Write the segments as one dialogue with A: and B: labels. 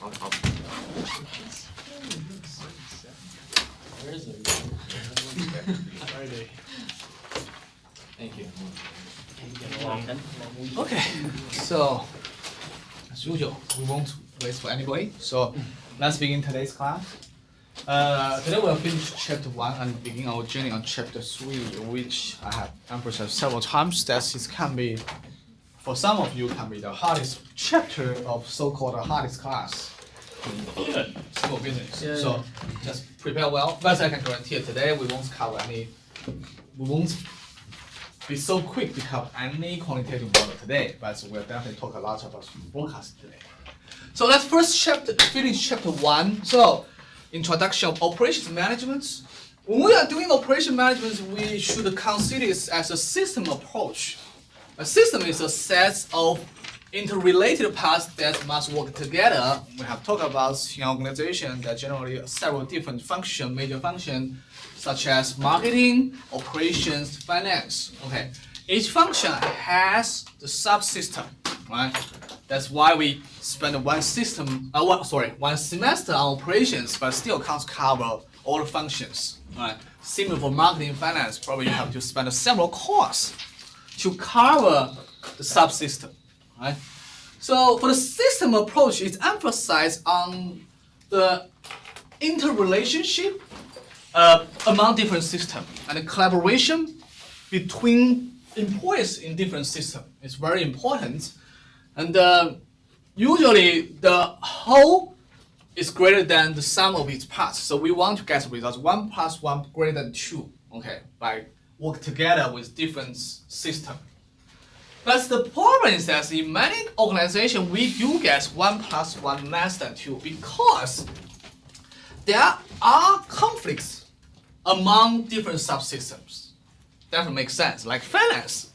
A: I'll
B: Where is it?
C: Friday.
B: Thank you. Long week.
D: Okay, so as usual, we won't wait for anybody. So let's begin today's class. Today we'll finish chapter 1 and begin our journey on chapter 3, which I have emphasized several times that it can be, for some of you, can be the hardest chapter of so-called hardest class in small business.
B: Yeah.
D: So just prepare well. But I can guarantee you today we won't be so quick to cover any quantitative model today, but we'll definitely talk a lot about forecasting today. So let's first finish chapter 1. So introduction of operations management. When we are doing operation management, we should consider it as a system approach. A system is a set of interrelated parts that must work together. We have talked about in organization that generally several different functions, major functions, such as marketing, operations, finance. Okay, each function has the subsystem, right? That's why we spend one semester on operations, but still can't cover all the functions, right? Similar for marketing, finance, probably you have to spend several courses to cover the subsystem, right? So for the system approach, it emphasizes on the interrelationship among different systems and the collaboration between employees in different systems is very important. And usually the whole is greater than the sum of its parts. So we want to get results 1 + 1 greater than 2, okay, by work together with different systems. But the problem is that in many organizations we do get 1 + 1 less than 2 because there are conflicts among different subsystems. That makes sense. Like finance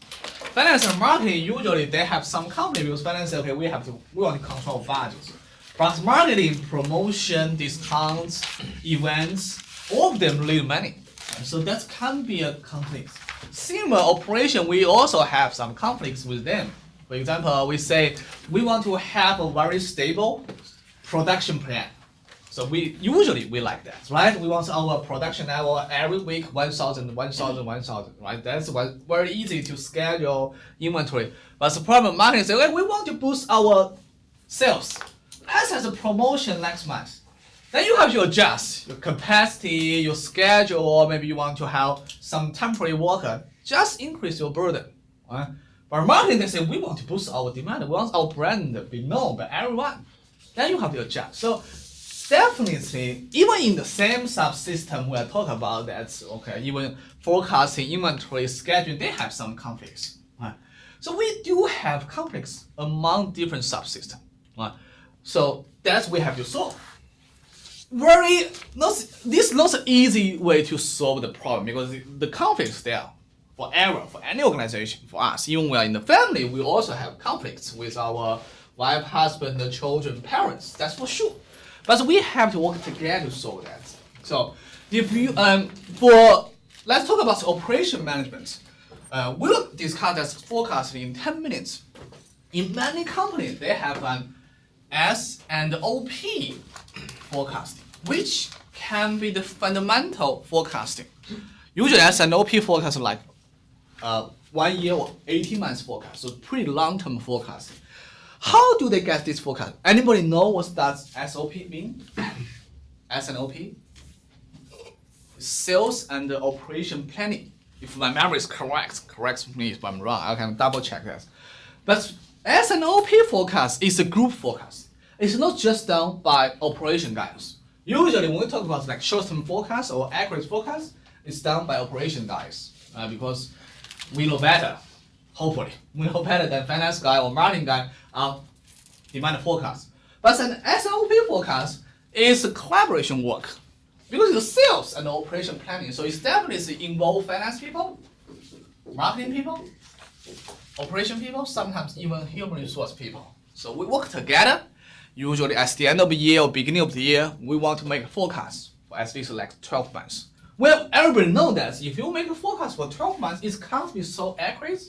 D: and marketing, usually they have some conflict because finance say, okay, we want to control budgets. But marketing, promotion, discounts, events, all of them need money. So that can be a conflict. Similar operation, we also have some conflicts with them. For example, we say we want to have a very stable production plan. So we like that, right? We want our production level every week 1,000, right? That's very easy to schedule inventory. But the problem marketing is, okay, we want to boost our sales. Let's have a promotion next month. Then you have to adjust your capacity, your schedule, or maybe you want to have some temporary worker. Just increase your burden, right? But marketing, they say, we want to boost our demand. We want our brand to be known by everyone. Then you have to adjust. So definitely, even in the same subsystem we are talking about that, okay, even forecasting, inventory, scheduling, they have some conflicts, right? So we do have conflicts among different subsystems, right? So that's we have to solve. This is not an easy way to solve the problem because the conflicts there forever for any organization. For us, even we are in the family, we also have conflicts with our wife, husband, the children, parents. That's for sure. But we have to work together to solve that. So if you let's talk about operation management. We'll discuss that forecasting in 10 minutes. In many companies, they have an S&OP forecasting, which can be the fundamental forecasting. Usually S&OP forecast like 1 year or 18 months forecast, so pretty long-term forecasting. How do they get this forecast? Anybody know what does SOP mean? S&OP? Sales and operation planning. If my memory is correct me if I'm wrong, I can double check that. But S&OP forecast is a group forecast. It's not just done by operation guys. Usually when we talk about like short-term forecast or accurate forecast, it's done by operation guys because we know better. Hopefully, we know better than finance guy or marketing guy on demand forecast. But an SOP forecast is a collaboration work because it's sales and operation planning. So it's definitely involve finance people, marketing people, operation people, sometimes even human resource people. So we work together. Usually at the end of the year or beginning of the year, we want to make a forecast for at least like 12 months. Well, everybody knows that if you make a forecast for 12 months, it can't be so accurate.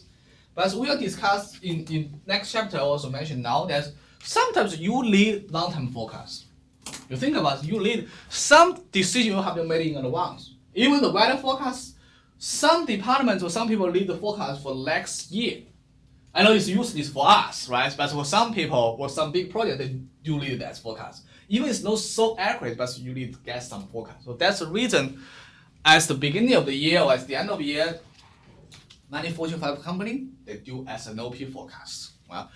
D: But we will discuss in next chapter, I also mentioned now that sometimes you lead long-term forecast. You think about it, you lead some decision you have to make in advance. Even the weather forecast, some departments or some people lead the forecast for next year. I know it's useless for us, right? But for some people or some big project, they do lead that forecast. Even it's not so accurate, but you need to get some forecast. So that's the reason, as the beginning of the year or at the end of the year, many Fortune 5 company, they do S&OP forecast. Well,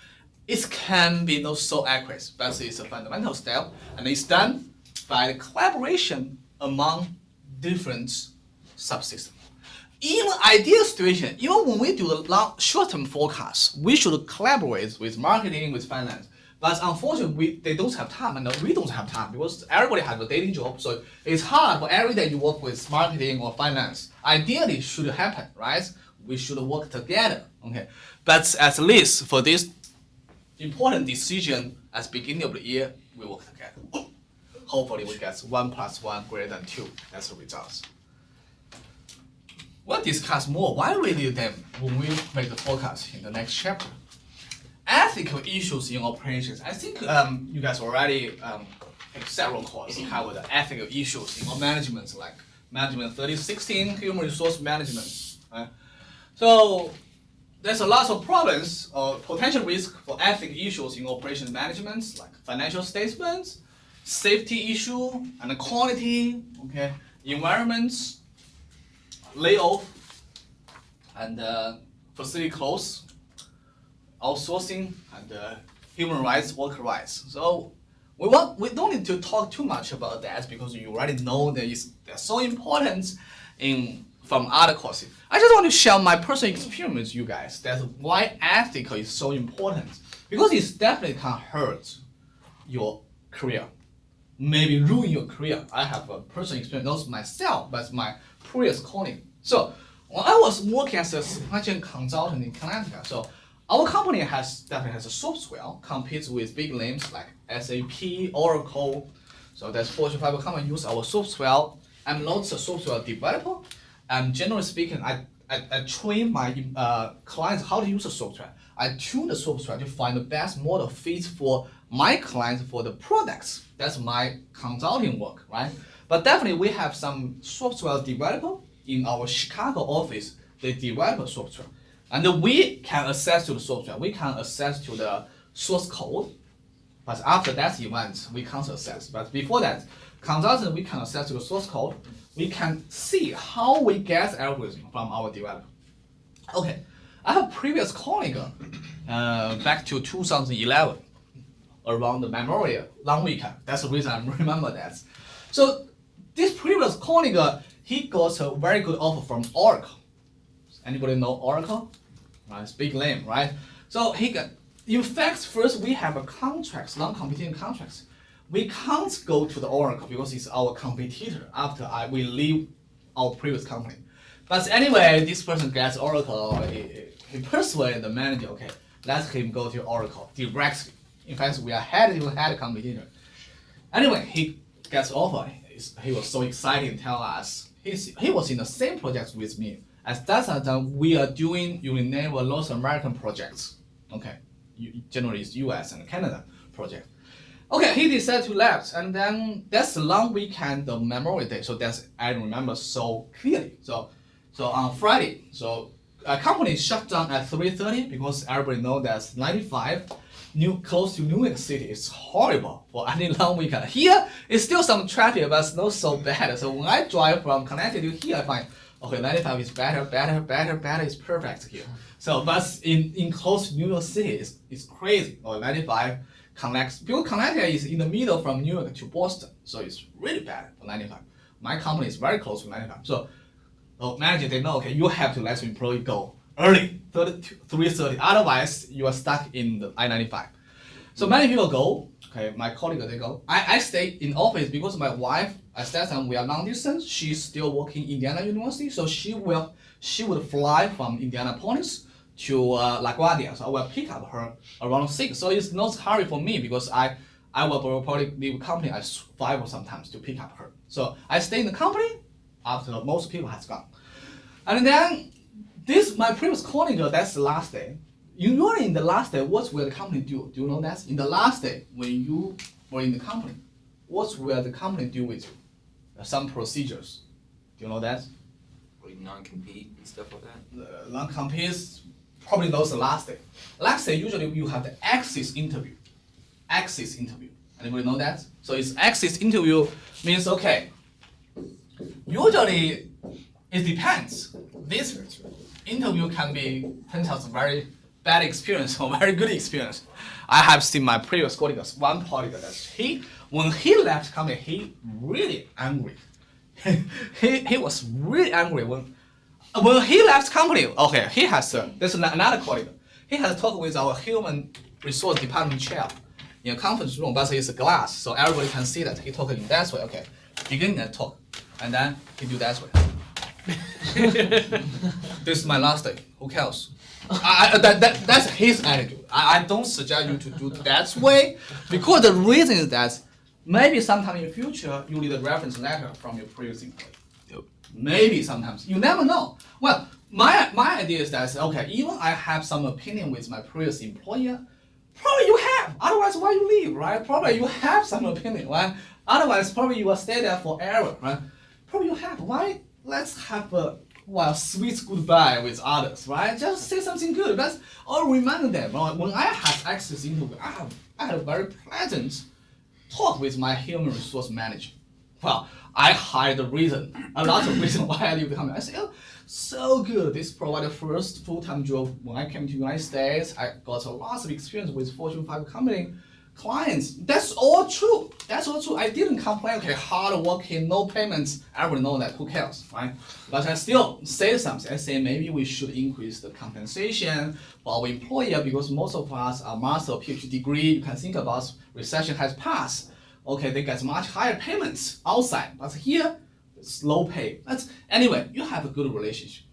D: it can be not so accurate, but it's a fundamental step, and it's done by the collaboration among different subsystems. Even ideal situation, even when we do the short-term forecast, we should collaborate with marketing, with finance. But unfortunately, they don't have time, and we don't have time because everybody has a daily job. So it's hard for every day you work with marketing or finance. Ideally, it should happen, right? We should work together, okay? But at least for this important decision at the beginning of the year, we work together. Hopefully, we get 1 + 1 greater than 2. That's the results. We'll discuss more why we do them when we make the forecast in the next chapter. Ethical issues in operations. I think you guys already have several courses cover the ethical issues in management, like Management 3016, Human Resource Management. Right? So there's a lot of problems or potential risk for ethical issues in operation management, like financial statements, safety issue, and quality, okay, environments, layoff, and facility close, outsourcing, and human rights, worker rights. So we don't need to talk too much about that because you already know that they're so important from other courses. I just want to share my personal experience with you guys. That's why ethical is so important, because it definitely can hurt your career, maybe ruin your career. I have a personal experience, not myself, but my previous colleague. So when I was working as a supply chain consultant in Connecticut, so our company definitely has a software competes with big names like SAP, Oracle. So that's Fortune 5 company use our software. I'm not a software developer. And generally speaking, I train my clients how to use the software. I tune the software to find the best model fit for my clients for the products. That's my consulting work, right? But definitely we have some software developer in our Chicago office. They develop software. And we can access to the software. We can access to the source code. But after that event, we can't access. But before that, consultant, we can access to the source code. We can see how we get algorithm from our developer. Okay, I have a previous colleague back to 2011 around the Memorial long weekend. That's the reason I remember that. So this previous colleague, he got a very good offer from Oracle. Anybody know Oracle? It's a big name, right? So he got, in fact, first we have a contracts, non-competing contracts. We can't go to the Oracle because it's our competitor after we leave our previous company. But anyway, this person gets Oracle, he persuaded the manager, okay, let him go to Oracle directly. In fact, we are head competitor. Anyway, he gets offer. He was so excited to tell us. He was in the same project with me. At that time, we are doing Unilever North American projects. Okay, generally it's US and Canada project. Okay, he decided to left, and then that's the long weekend of Memorial Day. So that's I remember so clearly. So on Friday, so a company shut down at 3:30 because everybody knows that 95 close to New York City is horrible for any long weekend. Here it's still some traffic, but it's not so bad. So when I drive from Connecticut to here, I find okay 95 is better is perfect here. So but in close to New York City, it's crazy. Or 95. Because Connecticut is in the middle from New York to Boston, so it's really bad for 95. My company is very close to 95. So manager, they know, okay, you have to let your employee go early, 3:30. Otherwise, you are stuck in the I-95. So many people go. Okay, my colleague, they go. I stay in office because my wife, at that time, we are long distance. She's still working Indiana University, so she would fly from Indianapolis to LaGuardia, so I will pick up her around 6. So it's not hurry for me because I will probably leave company at 5 or sometimes to pick up her. So I stay in the company after most people has gone. And then my previous colleague, that's the last day. Usually in the last day, what will the company do? Do you know that? In the last day, when you were in the company, what will the company do with you? Some procedures. Do you know that?
A: Like non-compete and stuff like that.
D: Non-competes, probably those the last day. Last day, usually you have the exit interview. Exit interview. Anybody know that? So it's exit interview means, okay, usually it depends. This interview can be turns out very bad experience or very good experience. I have seen my previous colleagues, one colleague that when he left company, he really angry. he was really angry when he left company. Okay, he has there's another colleague. He has talked with our human resource department chair in a conference room, but it's a glass, so everybody can see that he talking in that way. Okay, beginning the talk, and then he do that way. This is my last day. Who cares? That's his attitude. I don't suggest you to do that way, because the reason is that maybe sometime in the future you need a reference letter from your previous employer.
A: Yep.
D: Maybe sometimes you never know. Well, my idea is that okay, even I have some opinion with my previous employer, probably you have. Otherwise, why you leave, right? Probably you have some opinion, right? Otherwise, probably you will stay there forever, right? Probably you have. Why? Let's have a sweet goodbye with others, right? Just say something good. Let's all remind them. When I had access into, I had a very pleasant talk with my human resource manager. Well, I had a lot of reason why I leave the company. I said, oh, so good. This provided first full-time job when I came to the United States. I got a lot of experience with Fortune 5 company clients. That's all true. That's all true. I didn't complain. Okay, hard working, no payments. Everyone know that. Who cares, right? But I still say something. I say maybe we should increase the compensation for our employer because most of us are master or PhD degree. You can think about recession has passed. Okay, they get much higher payments outside, but here it's low pay. Anyway, you have a good relationship.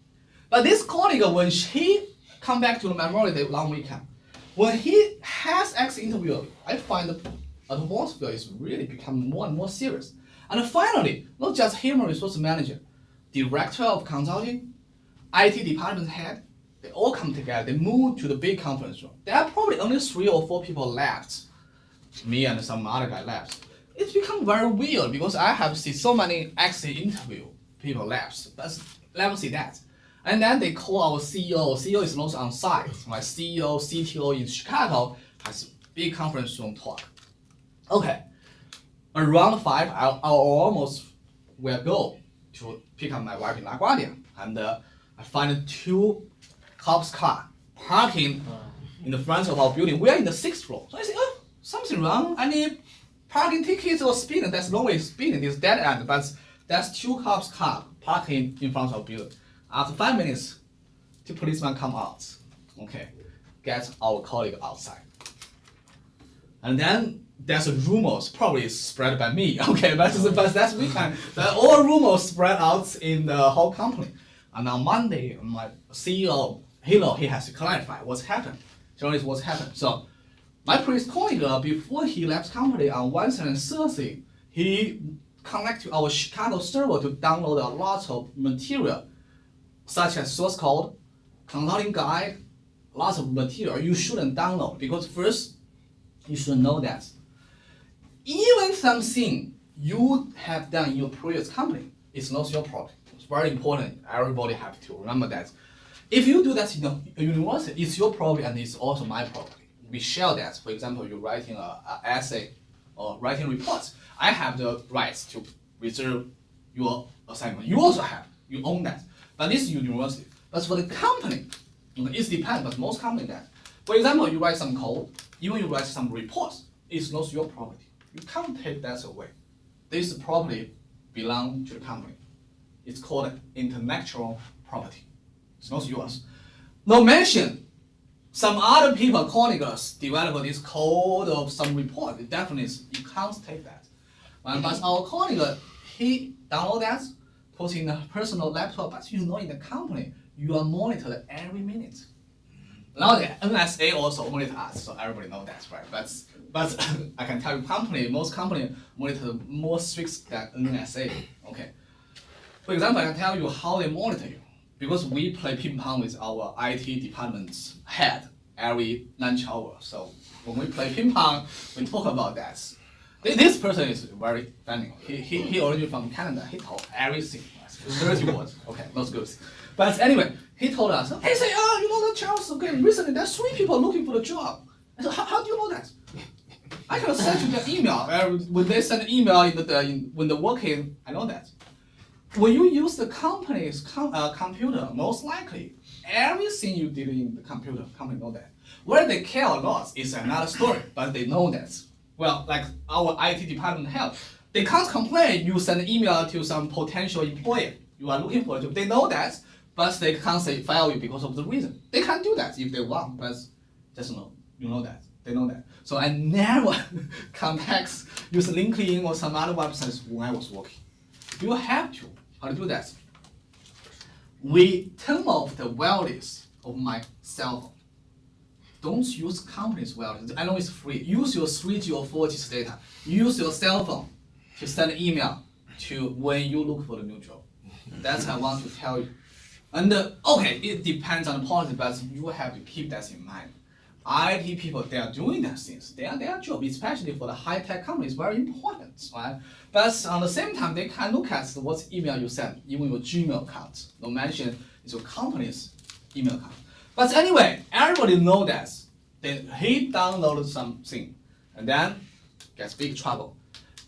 D: But this colleague, when she come back to the Memorial Day long weekend, when he has exit interview, I find the atmosphere is really becoming more and more serious. And finally, not just human resource manager, director of consulting, IT department head, they all come together. They move to the big conference room. There are probably only 3 or 4 people left. Me and some other guy left. It's become very weird because I have seen so many exit interview people left. But never see that. And then they call our CEO. CEO is also on site. My CEO, CTO in Chicago has big conference room talk. Okay, around 5, I almost will go to pick up my wife in LaGuardia, and I find 2 cops car parking in the front of our building. We are in the 6th floor. So I say, oh, something wrong. I need parking tickets or speeding. That's no way speeding. It's dead end. But that's 2 cops car parking in front of our building. After 5 minutes, 2 policemen come out. Okay, get our colleague outside. And then there's rumors, probably spread by me. Okay, but that's weekend. All rumors spread out in the whole company. And on Monday, my CEO, he has to clarify what's happened. Journalist, what's happened. So my previous colleague, before he left company on Wednesday and Thursday, he connected to our Chicago server to download a lot of material, such as source code, consulting guide, lots of material you shouldn't download because first, you should know that even something you have done in your previous company is not your problem. It's very important. Everybody have to remember that. If you do that in the university, it's your problem and it's also my problem. We share that. For example, you're writing an essay or writing reports. I have the rights to reserve your assignment. You also have. You own that. But this is university. But for the company, it depends, but most companies that. For example, you write some code, even you write some reports, it's not your property. You can't take that away. This property belongs to the company. It's called intellectual property. It's not yours. Not mention, some other people, colleagues, develop this code of some report. It definitely is, you can't take that. But our colleague, he download that, put in a personal laptop, but you know in the company, you are monitored every minute. Now the NSA also monitor us, so everybody knows that, right? But I can tell you, most company monitor more strict than NSA. Okay. For example, I can tell you how they monitor you because we play ping pong with our IT department's head. every lunch hour. So when we play ping pong, we talk about that. This person is very funny. He originally from Canada. He told everything. 30 words. Okay, not good. But anyway, he told us, he said, oh, you know that Charles, okay, recently there's 3 people looking for the job. I said, how do you know that? I can send you the email. When they send email when they're working, I know that. When you use the company's computer, most likely, everything you did in the computer, company know that. Where they care a lot is another story, but they know that. Well, like our IT department help. They can't complain you send an email to some potential employer. You are looking for a job. They know that, but they can't say fire you because of the reason. They can do that if they want, but just know. You know that. They know that. So I never use LinkedIn or some other websites when I was working. You have to. How to do that? We turn off the wireless of my cell phone. Don't use company's wireless. I know it's free. Use your 3G or 4G data. Use your cell phone to send an email to when you look for the new job. That's what I want to tell you. And okay, it depends on the policy, but you have to keep that in mind. IT people, they are doing that things. Their job, especially for the high-tech companies, very important, right? But on the same time, they can look at what email you send, even your Gmail account. Don't mention it's your company's email account. But anyway, everybody know that. Then he downloaded something, and then gets big trouble.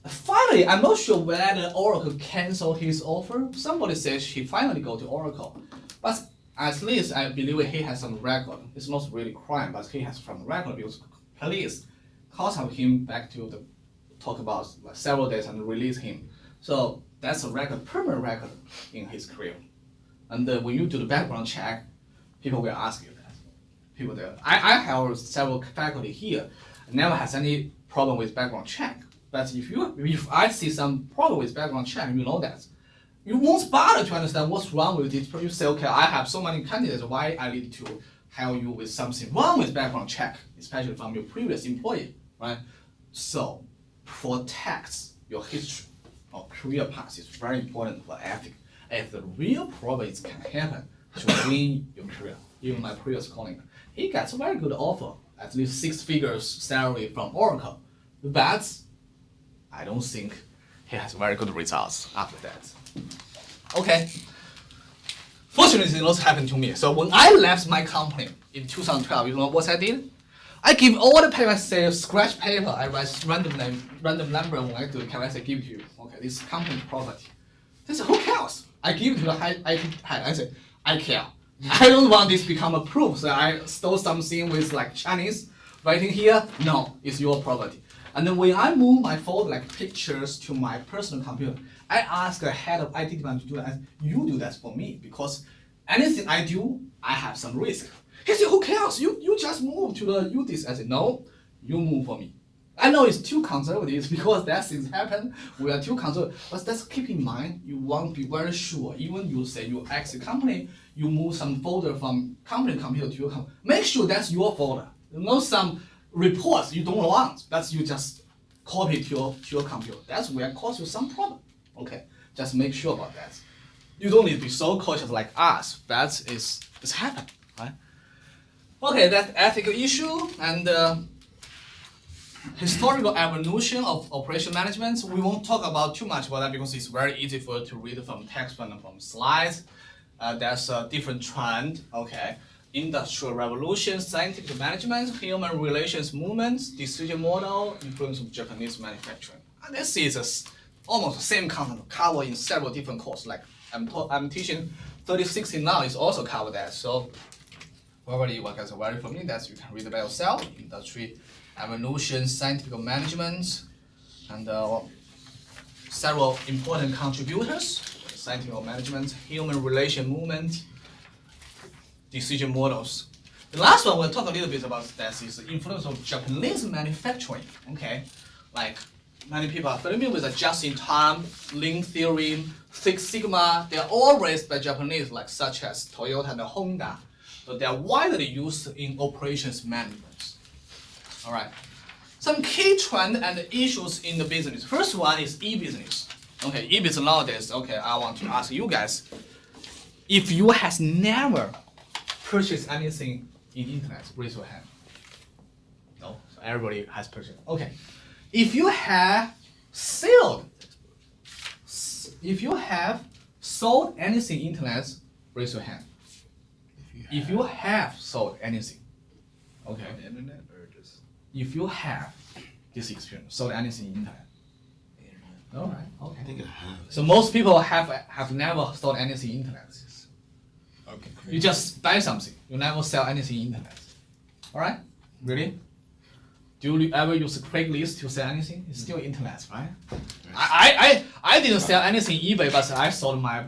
D: Finally, I'm not sure whether Oracle canceled his offer. Somebody says he finally go to Oracle, but at least I believe he has some record. It's not really crime, but he has some record because police called him back to the talk about like several days and release him. So that's a record, permanent record in his career. And when you do the background check, people will ask you that. People there. I have several faculty here, never has any problem with background check. But if I see some problem with background check, you know that. You won't bother to understand what's wrong with it, but you say, okay, I have so many candidates, why I need to help you with something wrong with background check, especially from your previous employee, right? So protect your history or career path is very important for ethics. If the real problem can happen to win your career, even my previous colleague, he gets a very good offer, at least 6 figures salary from Oracle, but I don't think he has very good results after that. Okay. Fortunately, it also happened to me. So when I left my company in 2012, you know what I did? I give all the paper, I say scratch paper, I write random number when I do it, can I say give to you? Okay, this is company property. They say, who cares? I give it to the IT head, I say, I care. I don't want this to become a proof that I stole something with like Chinese writing here. No, it's your property. And then when I move my folder like pictures to my personal computer, I ask the head of IT department to do that. You do that for me because anything I do, I have some risk. He said, who cares? You just move to the UDIS. I said, no, you move for me. I know it's too conservative because that things happen. We are too conservative. But just keep in mind, you want to be very sure. Even you say you exit company, you move some folder from company computer to your company. Make sure that's your folder. Not some reports you don't want. That's you just copy to your computer. That's where it cause you some problem. Okay, just make sure about that. You don't need to be so cautious like us. That is happened, right? Okay, that's ethical issue and historical evolution of operation management. We won't talk about too much about that because it's very easy for you to read from text and from slides. There's a different trend. Okay, industrial revolution, scientific management, human relations movement, decision model, influence of Japanese manufacturing. And this is almost the same content covered in several different courses. Like I'm teaching 3060 now is also covered that. So whoever you guys are very familiar, that you can read about yourself. Industry evolution, scientific management, and several important contributors. Scientific management, human relation movement, decision models. The last one we'll talk a little bit about that is the influence of Japanese manufacturing. Okay, like many people are familiar with the just-in-time, Lean theory, Six Sigma. They are all raised by Japanese, like such as Toyota and Honda. So they are widely used in operations management. All right. Some key trends and issues in the business. First one is e-business. Okay, e-business nowadays. Okay, I want to ask you guys, if you has never purchased anything in internet? Raise your hand. No, so everybody has purchased. Okay, if you have sold anything internet, raise your hand. If you have sold anything, okay.
A: On the internet or just
D: If you have this experience, sold anything internet.
A: the internet?
D: All right. Okay.
E: I think I have.
D: So most people have never sold anything internet.
E: Okay.
D: You just buy something. You never sell anything internet. All right? Really? Do you ever use Craigslist to sell anything? It's still internet, right? I didn't sell anything eBay, but I sold my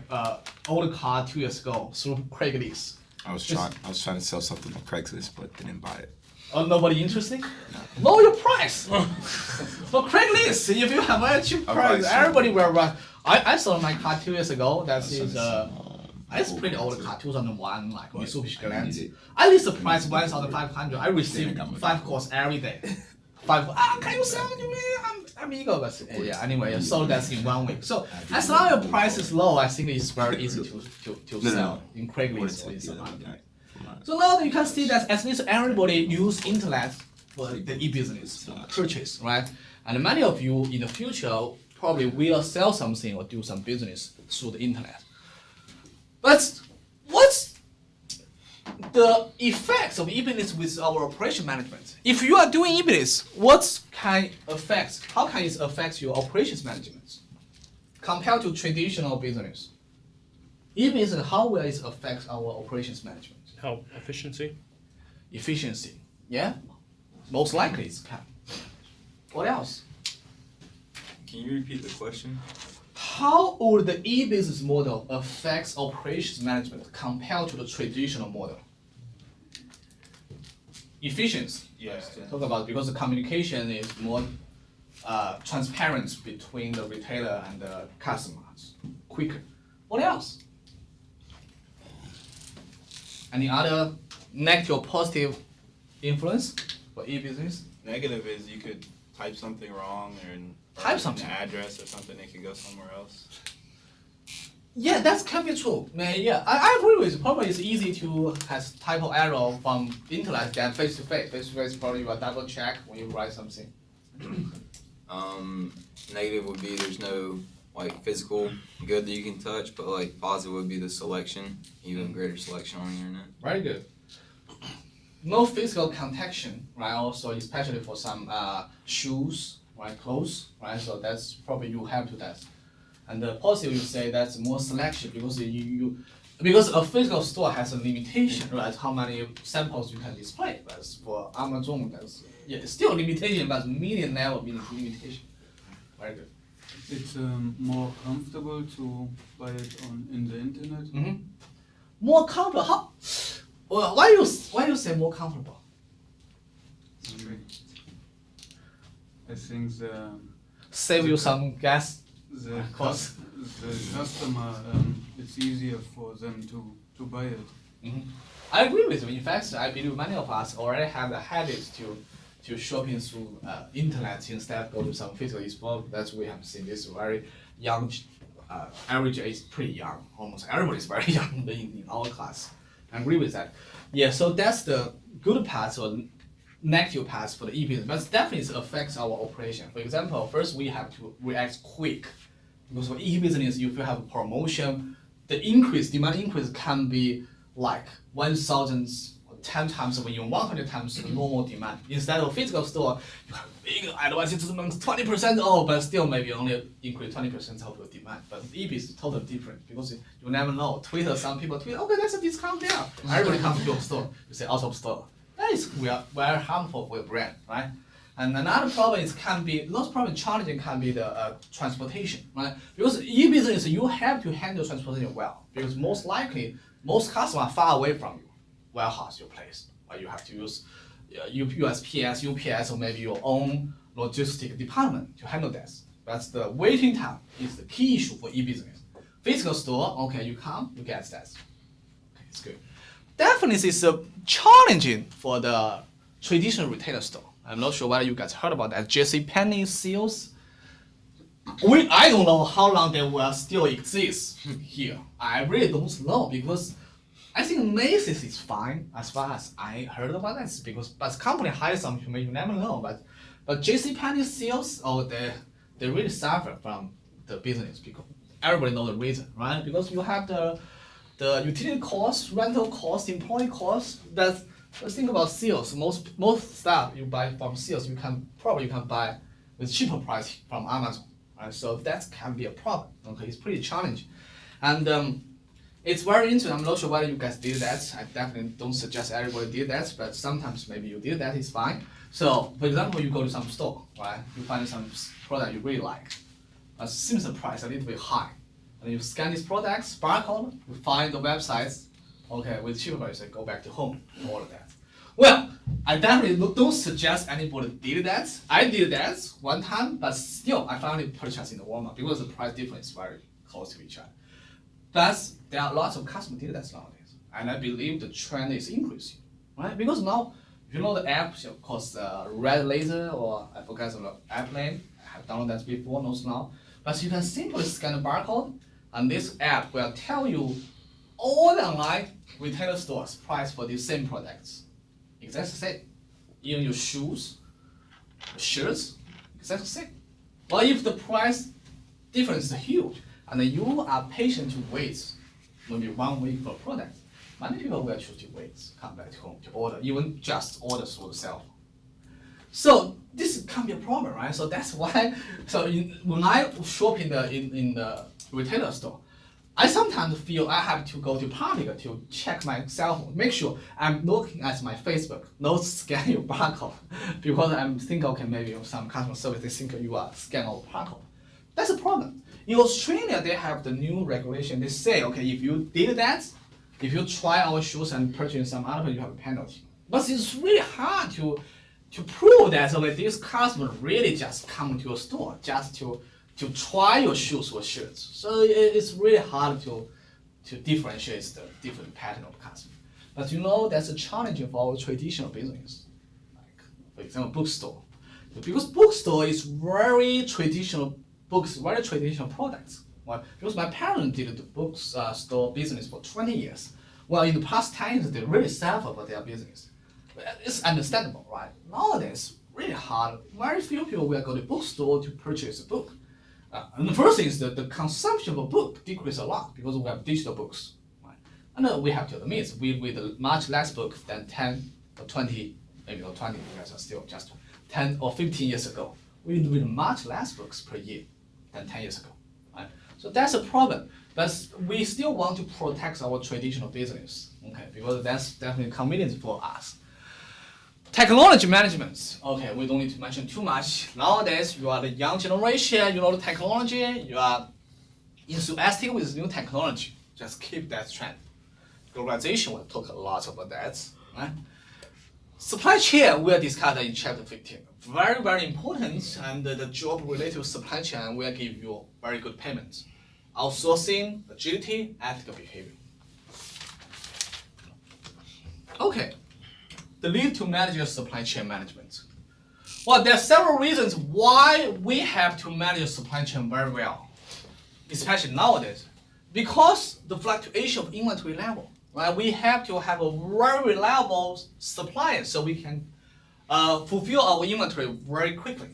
D: old car 2 years ago through Craigslist.
E: I was trying to sell something on Craigslist, but didn't buy it.
D: Oh, nobody interested? Lower your price. For Craigslist, if you have a cheap price, everybody will run. I sold my car 2 years ago. That is it's pretty old car, 2001, like Mitsubishi Galant. I list the price 1,500. I receive 5 calls every day. 5. Can you sell to me? I'm eager, but yeah. Anyway, I sold that in 1 week. So as long as your price is low, I think it's very easy to sell in Craigslist. So now you can see that at least everybody use internet for the e-business purchase, right? And many of you in the future probably will sell something or do some business through the internet. But what's the effects of e-business with our operation management? If you are doing e-business, how can it affect your operations management compared to traditional business? E-business, how will it affect our operations management?
C: Help efficiency.
D: Efficiency, yeah? Most likely it can. What else?
A: Can you repeat the question?
D: How would the e-business model affect operations management compared to the traditional model? Efficiency, yes. Talk about because the communication is more transparent between the retailer and the customers, quicker. What else? Any other negative or positive influence for e-business?
F: Negative is you could type something wrong or
D: Type something.
F: an address or something, it could go somewhere else.
D: Yeah, that can be true. Yeah, I agree with you. Probably it's easy to have typo error from internet than face to face. Face to face probably you will double check when you write something.
A: Negative would be there's no like physical good that you can touch, but like positive would be the selection, even greater selection on the internet.
D: Very good. No physical contaction, right? Also, especially for some shoes, right? Clothes, right? So that's probably you have to that. And the positive, you say that's more selection because because a physical store has a limitation, right? How many samples you can display. But for Amazon, that's it's still a limitation, but medium level limitation. Very good.
G: It's more comfortable to buy it in the internet.
D: Mm-hmm. More comfortable? How? Well, why you say more comfortable?
G: I think
D: Save you some gas.
G: the
D: cost.
G: the customer it's easier for them to buy it.
D: Mm-hmm. I agree with you. In fact, I believe many of us already have the habit to shopping through internet instead of go to some physical store. That's we have seen this very young, average age pretty young. Almost everybody is very young in our class. I agree with that. Yeah, so that's the good part or negative parts for the e-business, but definitely affects our operation. For example, first we have to react quick because for e-business, if you have a promotion, the demand increase can be like 1,000 or 10 times or even 100 times the normal demand. Instead of physical store, you have big advertisements, 20% off, but still maybe only increase 20% of your demand. But e-business is totally different because you never know. Twitter, some people tweet, okay, there's a discount there. Everybody comes to your store, you say out of store. That is very harmful for your brand, right? And another problem challenging can be the transportation, right? Because e-business, you have to handle transportation well, because most likely, most customers are far away from you, warehouse, your place, right? You have to use USPS, UPS, or maybe your own logistic department to handle that. That's the waiting time is the key issue for e-business. Physical store, okay, you come, you get that. Okay, it's good. Definitely it's challenging for the traditional retailer store. I'm not sure whether you guys heard about that. JCPenney sales. I don't know how long they will still exist here. I really don't know because I think Macy's is fine as far as I heard about that, because but company hires some people, you never know. But JCPenney sales, they really suffer from the business because everybody knows the reason, right? Because you have the utility costs, rental costs, employee costs. Let's think about sales. Most stuff you buy from sales, you can buy with cheaper price from Amazon, right? So that can be a problem. Okay, it's pretty challenging, and it's very interesting. I'm not sure whether you guys did that. I definitely don't suggest everybody did that, but sometimes maybe you did that. It's fine. So, for example, you go to some store, right? You find some product you really like, but seems the price a little bit high, and you scan these products, barcode, you find the websites, okay, with cheaper price, go back to home, all of that. Well, I definitely don't suggest anybody did that. I did that one time, but still, I finally purchased in the Walmart because the price difference is very close to each other. But there are lots of customers did that nowadays, and I believe the trend is increasing, right? Because now, if you know the app, of course, Red Laser, or I forgot the app name, I have downloaded that before, not now. But you can simply scan the barcode, and this app will tell you all the online retailer stores price for these same products. Exactly the same. Even your shoes, shirts, exactly the same. But if the price difference is huge, and you are patient to wait maybe 1 week for a product, many people will choose to wait, come back home to order, even just order through the cell phone. So this can be a problem, right? So that's why. So when I shop in the retailer store, I sometimes feel I have to go to public to check my cell phone, make sure I'm looking at my Facebook, not scan your barcode, because I'm thinking, okay, maybe some customer service, they think you are scanning our barcode. That's a problem. In Australia, they have the new regulation. They say, okay, if you did that, if you try our shoes and purchase some other, you have a penalty. But it's really hard to prove that okay, this customer really just come to your store just to try your shoes or shirts. So it's really hard to differentiate the different pattern of customer. But you know that's a challenge for our traditional business. Like for example, bookstore. Because bookstore is very traditional books, very traditional products. Well, because my parents did the bookstore business for 20 years. Well, in the past 10 years, they really suffer for their business. It's understandable, right? Nowadays, really hard. Very few people will go to bookstore to purchase a book. And the first thing is that the consumption of a book decreased a lot because we have digital books. Right? And we have to admit, with much less book than 10 or 20, maybe not 20, because it's still just 10 or 15 years ago. We read much less books per year than 10 years ago. Right? So that's a problem. But we still want to protect our traditional business, okay? Because that's definitely convenient for us. Technology management. Okay, we don't need to mention too much. Nowadays, you are the young generation, you know the technology, you are enthusiastic with new technology. Just keep that trend. Globalization, we'll talk a lot about that. Right? Supply chain, we'll discuss that in chapter 15. Very, very important, and the job related to supply chain will give you very good payment. Outsourcing, agility, ethical behavior. Okay, the lead to manage your supply chain management. Well, there are several reasons why we have to manage supply chain very well, especially nowadays. Because the fluctuation of inventory level, right? We have to have a very reliable supplier so we can fulfill our inventory very quickly.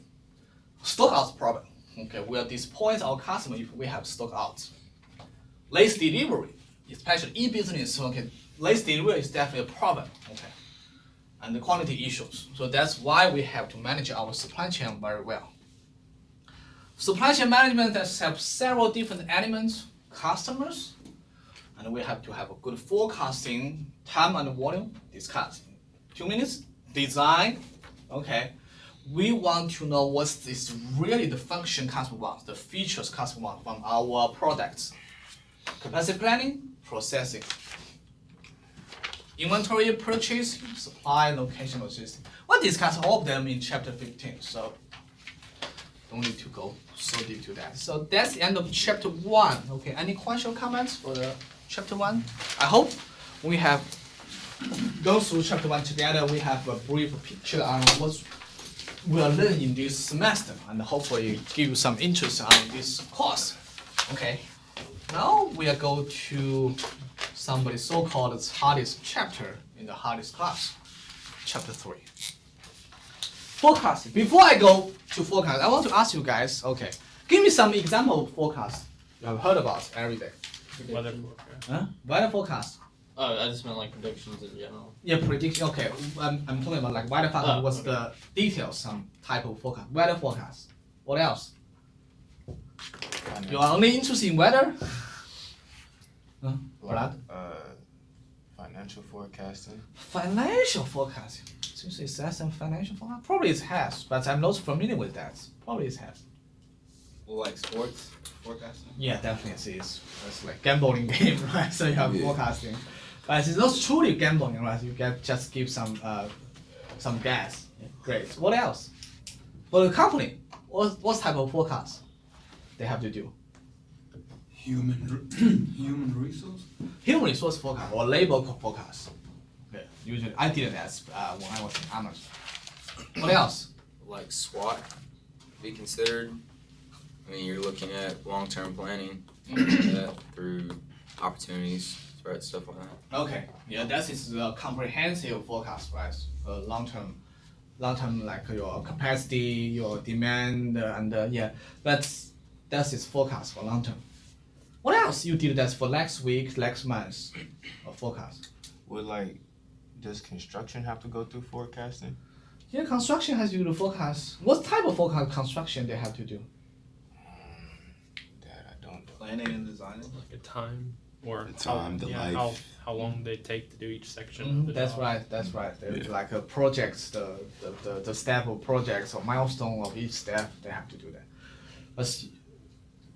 D: Stock out problem. Okay, we'll disappoint our customer if we have stock out. Late delivery, especially e-business, okay, late delivery is definitely a problem, okay, and the quality issues. So that's why we have to manage our supply chain very well. Supply chain management has several different elements, customers, and we have to have a good forecasting, time and volume, discuss. 2 minutes, design, okay. We want to know what is really the function customer wants, the features customer wants from our products. Capacity planning, processing. Inventory purchase, supply, location, logistics. We'll discuss all of them in chapter 15, so don't need to go so deep to that. So that's the end of chapter 1. Okay, any questions or comments for the chapter 1? I hope we have gone through chapter 1 together. We have a brief picture on what we are learning in this semester, and hopefully give you some interest on this course. Okay. Now we are going to somebody so-called hardest chapter in the hardest class, chapter 3. Forecasting. Before I go to forecast, I want to ask you guys, okay, give me some example of forecast you have heard about every day.
C: Weather forecast.
D: Huh? Weather forecast.
B: Oh, I just meant like predictions in general.
D: Yeah, prediction. Okay, I'm talking about like weather forecast.
B: Oh,
D: What's
B: okay.
D: the details? Some type of forecast. Weather forecast. What else? You are only interested in weather? Huh? Brad?
H: Financial forecasting.
D: Financial forecasting. Since it says some financial forecast, probably it has, but I'm not familiar with that. Probably it has.
F: Well, like sports forecasting.
D: Yeah, definitely it is. It's like gambling game, right? So you have
E: Yeah.
D: forecasting, but it's not truly gambling, right? You get just give some guess. Yeah, great. What else? For the company, what type of forecast they have to do?
G: Human resource.
D: Human resource forecast or labor forecast. Okay, usually I did that when I was in Amazon. What else?
A: Like SWOT be considered. I mean, you're looking at long-term planning through opportunities, right? Stuff like that.
D: Okay, yeah, that is a comprehensive forecast, right? Long term, like your capacity, your demand, and yeah, that's is forecast for long term. What else you did that for next week, next month, forecast?
H: Would like, does construction have to go through forecasting?
D: Yeah, construction has to do the forecast. What type of forecast construction they have to do?
H: That I don't know.
F: Planning and designing.
C: Like a time or
E: The time, the
C: yeah,
E: life.
C: how long they take to do each section. Of the
D: That's
C: job.
D: right. That's right. There's like a projects, the step of projects or milestone of each step. They have to do that. But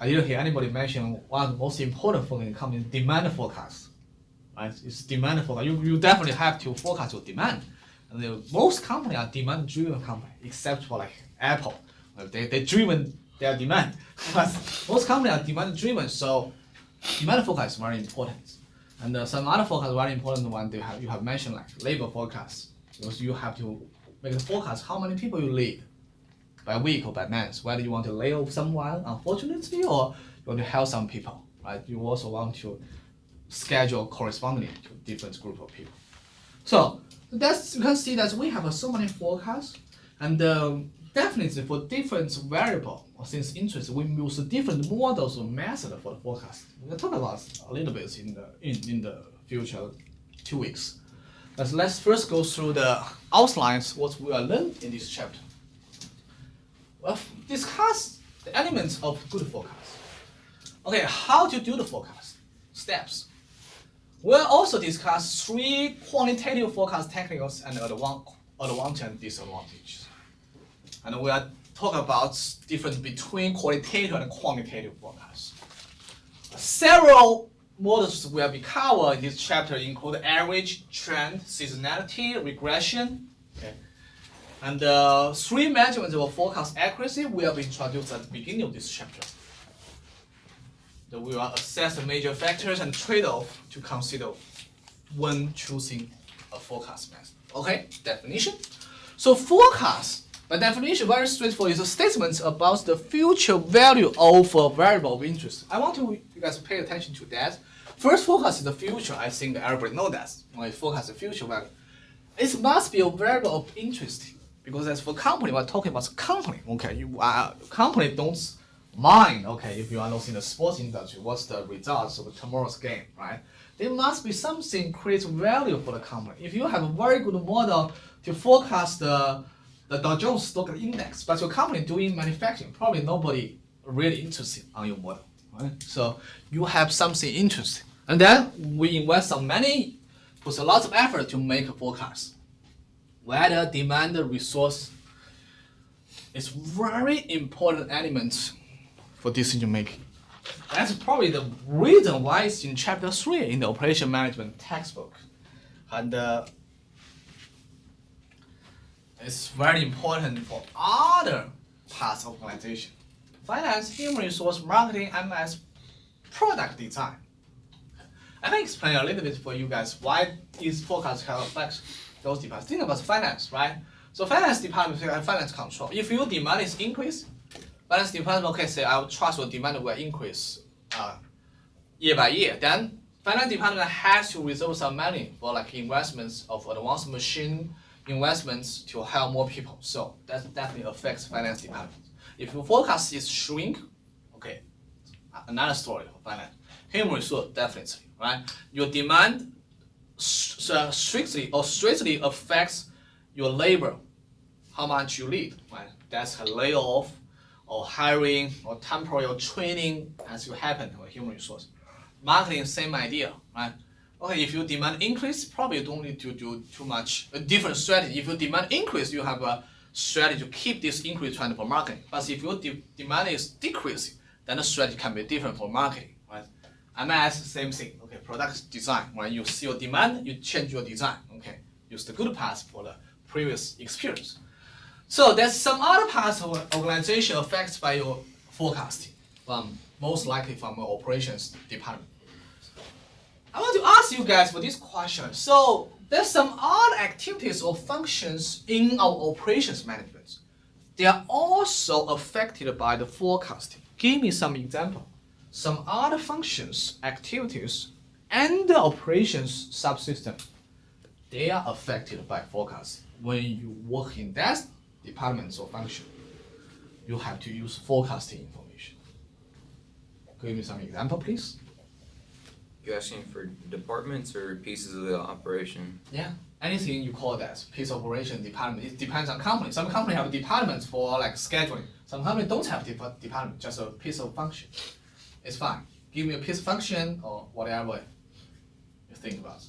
D: I didn't hear anybody mention one of the most important for the company: demand forecast. Right? It's demand forecast. You definitely have to forecast your demand. And most companies are demand-driven company, except for like Apple. They driven their demand. But most companies are demand-driven, so demand forecast is very important. And some other forecast, very important one you have mentioned, like labor forecast. Because you have to make the forecast how many people you lead by week or by month. Whether you want to lay off someone, unfortunately, or you want to help some people, right? You also want to schedule correspondingly to different group of people. So that's you can see that we have so many forecasts, and definitely for different variable or since interest, we use different models or method for the forecast. We'll talk about a little bit in the future 2 weeks. But let's first go through the outlines what we are learned in this chapter. We'll discuss the elements of good forecast. Okay, how to do the forecast? Steps. We'll also discuss 3 quantitative forecast techniques and advantage and disadvantages. And we'll talk about difference between qualitative and quantitative forecasts. Several models will be covered in this chapter include average, trend, seasonality, regression. Okay. And 3 measurements of forecast accuracy will be introduced at the beginning of this chapter. That we will assess the major factors and trade-off to consider when choosing a forecast method. Okay, definition. So forecast, by definition, very straightforward. It's a statement about the future value of a variable of interest. I want you guys to pay attention to that. First, forecast is the future. I think everybody knows that. When you forecast the future value, it must be a variable of interest because as for company, we're talking about company. Okay, company don't mind, okay, if you are not in the sports industry, what's the results of tomorrow's game, right? There must be something creates value for the company. If you have a very good model to forecast the Dow Jones Stock Index, but your company doing manufacturing, probably nobody really interested on your model, right? So you have something interesting. And then we invest some money, put a lot of effort to make a forecast. Whether demand, resource, is very important element for decision making. That's probably the reason why it's in chapter 3 in the operation management textbook. And it's very important for other parts of organization. Finance, human resource, marketing, MS, product design. Let me explain a little bit for you guys why these forecasts can affect those departments. Think about finance, right? So finance department and finance control. If your demand is increased, finance department can say, I will trust your demand will increase year by year. Then finance department has to reserve some money for like investments of advanced machine investments to hire more people. So that definitely affects finance department. If your forecast is shrink, okay, another story for finance. Human resource definitely, right? Your demand strictly affects your labor, how much you need, right? That's a layoff or hiring or temporary or training as you happen for human resource. Marketing, same idea, right? Okay, if your demand increase, probably you don't need to do too much a different strategy. If your demand increase, you have a strategy to keep this increase trend for marketing. But if your demand is decreasing, then the strategy can be different for marketing, right? MS, same thing. Okay, product design. When you see your demand, you change your design. Okay, use the good parts for the previous experience. So there's some other parts of organization affected by your forecasting, most likely from your operations department. I want to ask you guys for this question. So there's some other activities or functions in our operations management. They are also affected by the forecasting. Give me some example. Some other functions, activities, and the operations subsystem, they are affected by forecasting. When you work in that department or function, you have to use forecasting information. Give me some example, please.
A: You asking for departments or pieces of the operation?
D: Yeah, anything you call that piece of operation department. It depends on company. Some company have departments for like scheduling. Some company don't have department, just a piece of function. It's fine. Give me a piece of function or whatever you think about.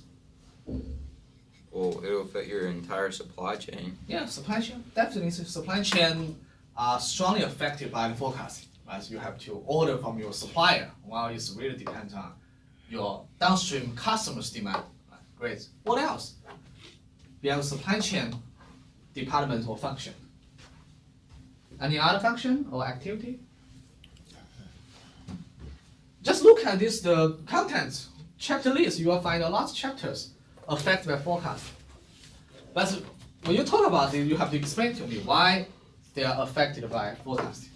A: Well, it'll affect your entire supply chain.
D: Yeah, supply chain, definitely supply chain are strongly affected by the forecasting. Right? You have to order from your supplier, while it really depends on your downstream customers' demand. Right? Great. What else? Beyond supply chain department or function. Any other function or activity? Just look at this, the contents, chapter list, you will find a lot of chapters affected by forecast. But when you talk about it, you have to explain to me why they are affected by forecasting.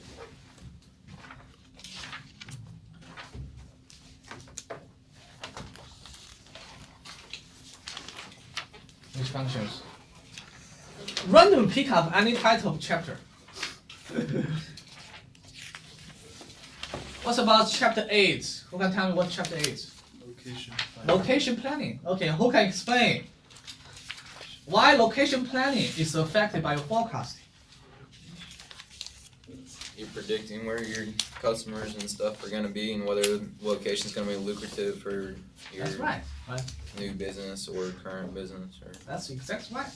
D: Which functions? Random pick up any title of chapter. What about chapter 8? Who can tell me what chapter 8? Location planning. Okay, who can explain why location planning is affected by your forecasting?
A: You're predicting where your customers and stuff are going to be and whether the location is going to be lucrative for your
D: That's right.
A: new business or current business. Or
D: That's exactly right.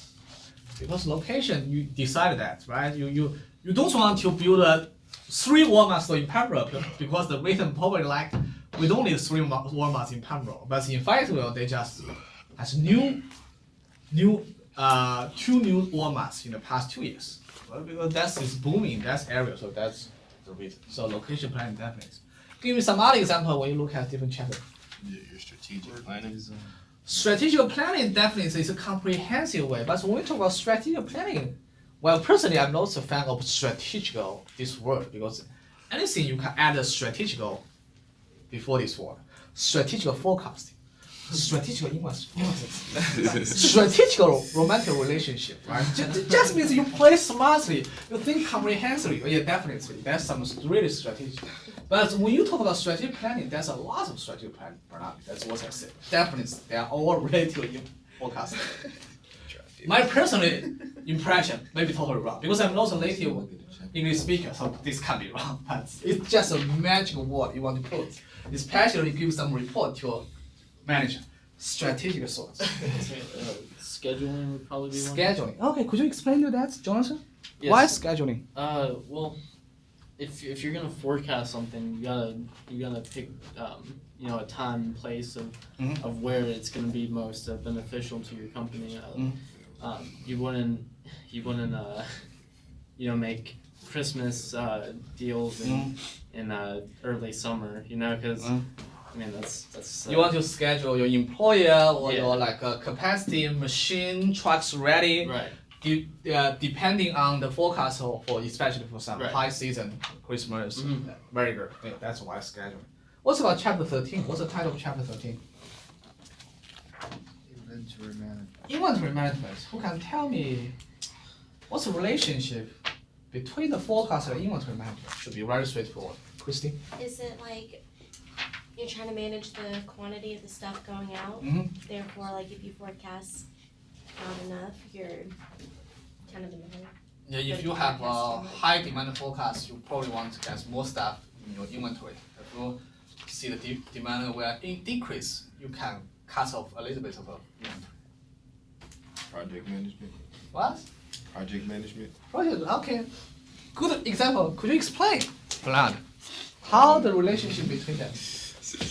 D: Because location, you decided that, right? You don't want to build 3 Walmart stores in Pembroke because the reason probably like we don't need 3 Walmarts in Pembroke, but in Fayetteville they just has 2 new Walmarts in the past 2 years. Well, because that's booming in that area, so that's the reason. So location planning definitely. Give me some other example when you look at different chapters.
H: Your strategic planning.
D: Strategic planning definitely is a comprehensive way, but when we talk about strategic planning, well, personally, I'm not a fan of strategical, this word, because anything you can add a strategical before this word. Strategical forecasting, strategical strategical romantic relationship, right? Just means you play smartly, you think comprehensively. Yeah, definitely, that's some really strategic. But when you talk about strategic planning, there's a lot of strategic planning. That's what I said. Definitely, they are all related to forecasting. My personal impression may be totally wrong because I'm not a native English speaker, so this can be wrong. But it's just a magical word you want to put, especially give some report to your manager. Strategic source.
B: Scheduling would probably be one.
D: Scheduling. Okay, could you explain to that, Jonathan?
B: Yes.
D: Why scheduling?
B: Well, if you're gonna forecast something, you gotta pick a time and place of where it's gonna be most beneficial to your company. You wouldn't make Christmas deals in early summer, because I mean that's.
D: You want to schedule your employer or your like capacity machine trucks ready.
B: Right.
D: Depending on the forecast for especially for some
B: Right.
D: high season, Christmas, very good. Yeah, that's why scheduling. What's about chapter 13? What's the title of chapter 13?
H: Inventory management.
D: Inventory management. Who can tell me what's the relationship between the forecast and inventory management? Should be very straightforward. Christy?
I: Is it like you're trying to manage the quantity of the stuff going out? Therefore, like if you forecast not enough, you're kind of in the hole.
D: Yeah, if
I: But
D: you have a
I: forecast too much.
D: high demand forecast, you probably want to get more stuff in your inventory. If you see the demand will decrease, you can cut off a little bit of inventory.
H: Project management.
D: What?
H: Project management.
D: Project, okay. Good example. Could you explain, Vlad, how the relationship between them?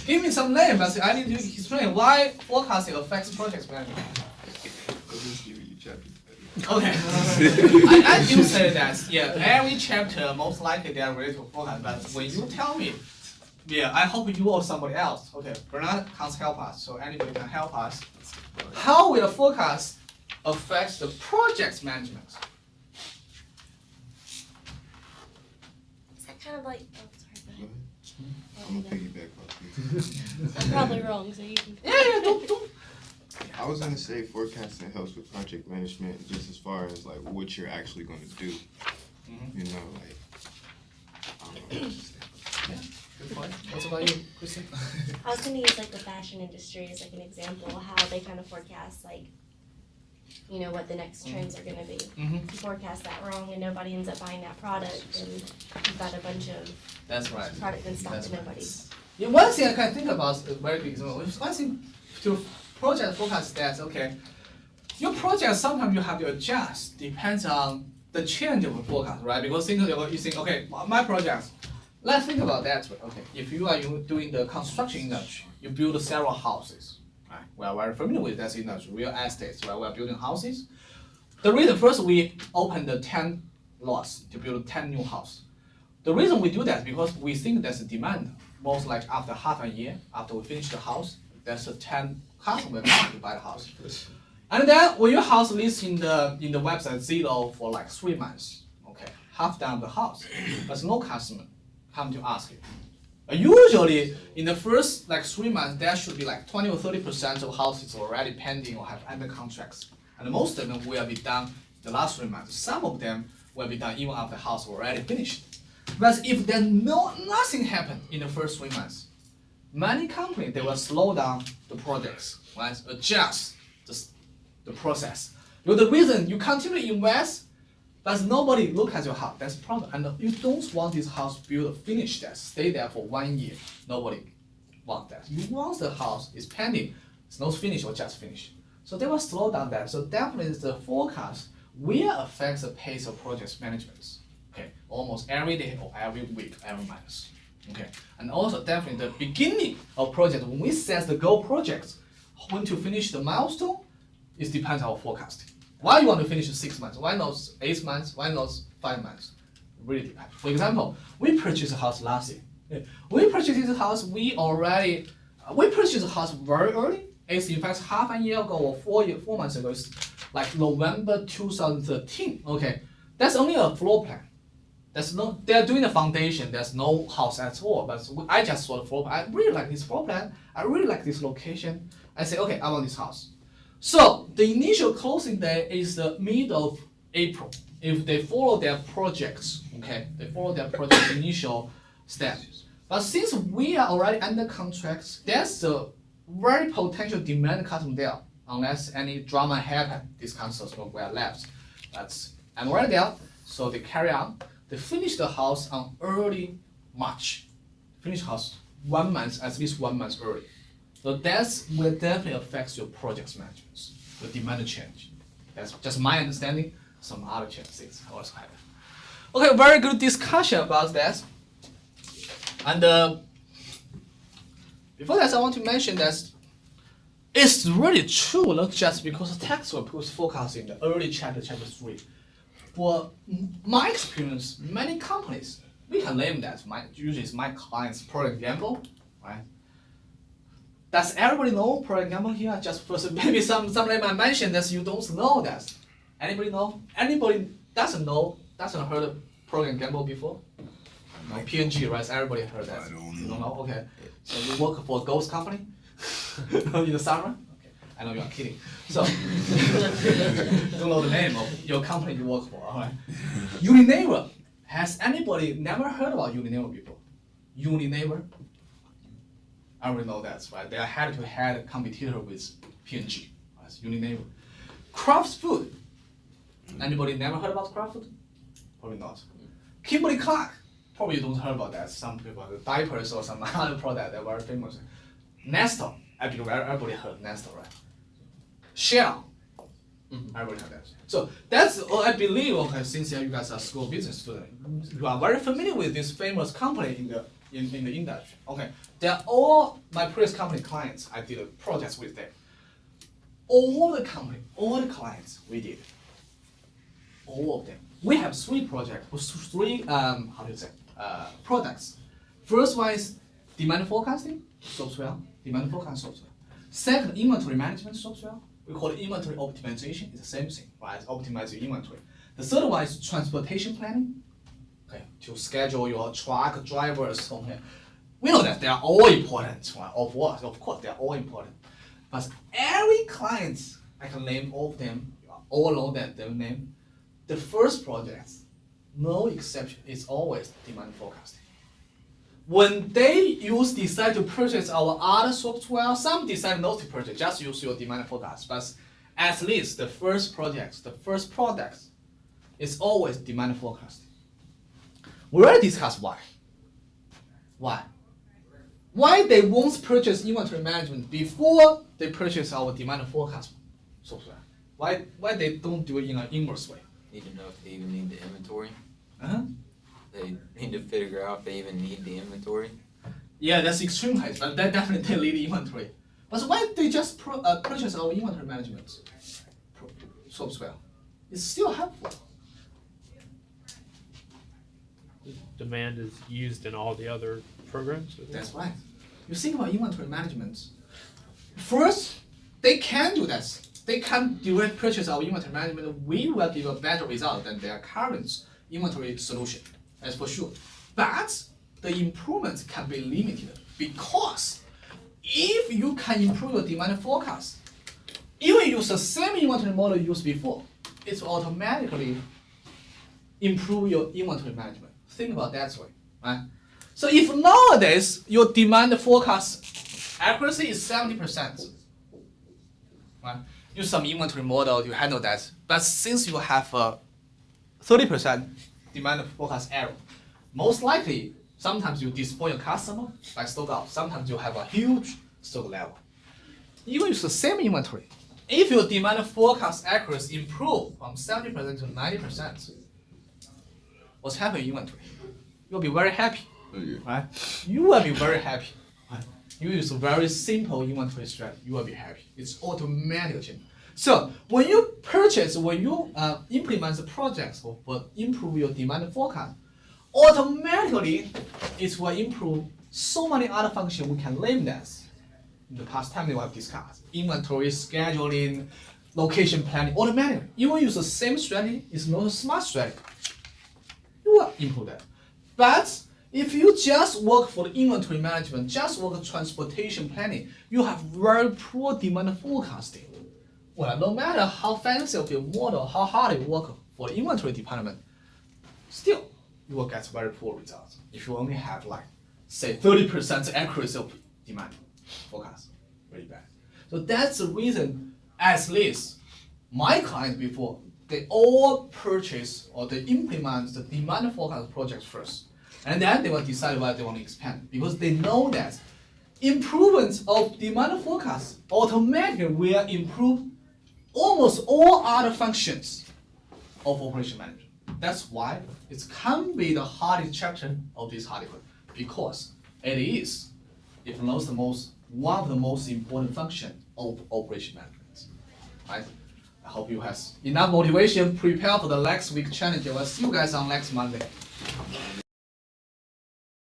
D: Give me some name, but I need to explain why forecasting affects project management.
H: I'll just give you chapter.
D: Okay. I do say that, yeah, every chapter most likely they are related to forecast, but when you tell me, yeah, I hope you or somebody else, okay, Bernard can't help us, so anybody can help us. How will the forecast affect the project management?
I: Is that kind of like, oh, sorry, go ahead.
H: I'm gonna piggyback off you.
I: I'm probably wrong, so you can.
D: Yeah, don't.
H: I was gonna say forecasting helps with project management just as far as like what you're actually gonna do. You know, like I don't know what to say.
D: Good point. What about you, Christian?
I: I was gonna use like the fashion industry as like an example, how they kind of forecast like, you know, what the next trends are gonna be.
D: Mhm.
I: If you forecast that wrong and nobody ends up buying that product, then you've got a bunch of
D: That's right.
I: product in stock
D: That's
I: that
D: right.
I: nobody's.
D: Yeah, one thing I can think about is a very big example. One thing to project forecast that, okay, your project sometimes you have to adjust, depends on the change of the forecast, right? Because you think, okay, my project, let's think about that, okay. If you are doing the construction industry, you build several houses, right? We are very familiar with that industry, real estate, right? We are building houses. The reason first we opened the 10 lots to build 10 new houses. The reason we do that is because we think there's a demand. Most like after half a year, after we finish the house, there's a 10 customers to buy the house. And then when your house lists in the website zero for like 3 months, okay, half done the house, but no customer come to ask you. Usually in the first like 3 months, there should be like 20 or 30% of houses already pending or have under contracts, and most of them will be done the last 3 months. Some of them will be done even after the house already finished. But if there's nothing happened in the first 3 months, many companies they will slow down the projects, right? Adjust the process. Because the reason you continue to invest, but nobody look at your house. That's the problem. And you don't want this house built finished that stay there for 1 year. Nobody want that. You want the house is pending, it's not finished or just finished. So they will slow down that. So definitely the forecast will affect the pace of project management. Okay, almost every day or every week, every month. Okay, and also definitely the beginning of project when we set the goal projects, when to finish the milestone, it depends on our forecasting. Why you want to finish in 6 months? Why not 8 months? Why not 5 months? Really depends. For example, we purchased a house last year. Yeah. We purchased this house. We purchased the house very early. It's in fact half a year ago or 4 months ago. It's like November 2013. Okay, that's only a floor plan. They're doing the foundation, there's no house at all, but I just saw the floor plan. I really like this floor plan, I really like this location. I say, okay, I want this house. So the initial closing day is the mid of April. If they follow their projects, okay, they follow their project initial step. But since we are already under contracts, there's a very potential demand customer there. Unless any drama happen, these customers will left. I'm already there, so they carry on. They finish the house on early March. Finish house 1 month, at least 1 month early. So that will definitely affect your project management, the demand change. That's just my understanding. Some other things also happen. Okay, very good discussion about that. And before that, I want to mention that it's really true, not just because the textbook puts focus in the early chapter 3. For my experience, many companies, we can name that. Usually it's my clients, Procter & Gamble, right? Does everybody know Procter & Gamble here? Just first, maybe some name I mentioned that you don't know that. Anybody know? Anybody doesn't heard of Procter & Gamble before? know, P&G, right? So everybody heard that.
E: I don't
D: You
E: know.
D: don't know? Okay. So you work for a ghost company in the summer? Okay. I know you are kidding. So don't know the name of your company you work for. All right. Unilever. Has anybody never heard about Unilever before? Unilever. I already know that, right? They are head-to-head competitor with P&G. Right? Unilever. Kraft Food. Anybody never heard about Kraft Food? Probably not. Kimberly Clark. Probably you don't heard about that. Some people, the diapers or some other product that are very famous. Nestle. I believe everybody heard Nestle, right? Shell. Everybody heard that. So that's all I believe. Okay, since you guys are school business students, you are very familiar with this famous company in the industry. Okay, they are all my previous company clients. I did projects with them. All the clients we did. All of them. We have three products. First one is demand forecasting software, demand forecast software. Second, inventory management software. We call it inventory optimization. It's the same thing, right? Optimize your inventory. The third one is transportation planning. Okay, to schedule your truck drivers. Okay, we know that they are all important. Right? Of course, they are all important. But every client, I can name all of them. You all know that their name. The first project, no exception, is always demand forecasting. When they decide to purchase our other software, some decide not to purchase, just use your demand forecast. But at least the first product is always demand forecasting. We already discussed why. Why they won't purchase inventory management before they purchase our demand forecast software? Why they don't do it in an inverse way?
A: Need to know if they even need the inventory.
D: Uh-huh.
A: They need to figure out if they even need the inventory.
D: Yeah, that's extreme case, but that definitely lead inventory. But why they just purchase our inventory management software? It's still helpful.
C: Demand is used in all the other programs.
D: That's right. You think about inventory management. First, they can do that. They can direct purchase our inventory management. We will give a better result than their current inventory solution, that's for sure. But the improvements can be limited because if you can improve your demand forecast, even use the same inventory model you used before, it's automatically improve your inventory management. Think about that way, right? So if nowadays your demand forecast accuracy is 70%, right? Use some inventory model to handle that. But since you have a 30% demand forecast error, most likely sometimes you disappoint your customer by stock out. Sometimes you have a huge stock level. Even use the same inventory. If your demand forecast accuracy improve from 70% to 90%, what's happening in inventory? You'll be very happy, right? You will be very happy. Right? You use a very simple inventory strategy. You will be happy. It's automatic change. So when you implement the projects for improve your demand forecast, automatically it will improve so many other functions we can name that. In the past time we have discussed inventory, scheduling, location planning, automatically. You will use the same strategy. It's not a smart strategy. You will improve that. But if you just work for the inventory management, just work transportation planning, you have very poor demand forecasting. Well, no matter how fancy of your model, how hard you work for the inventory department, still you will get very poor results. If you only have say 30% accuracy of demand forecast, really bad. So that's the reason, at least my clients before, they all purchase or they implement the demand forecast project first. And then they will decide whether they want to expand because they know that improvement of demand forecast automatically will improve almost all other functions of operation management. That's why it can be the hardest chapter of this article because it is, if not the most, one of the most important functions of operation management. Right? I hope you have enough motivation, prepare for the next week challenge. I will see you guys on next Monday.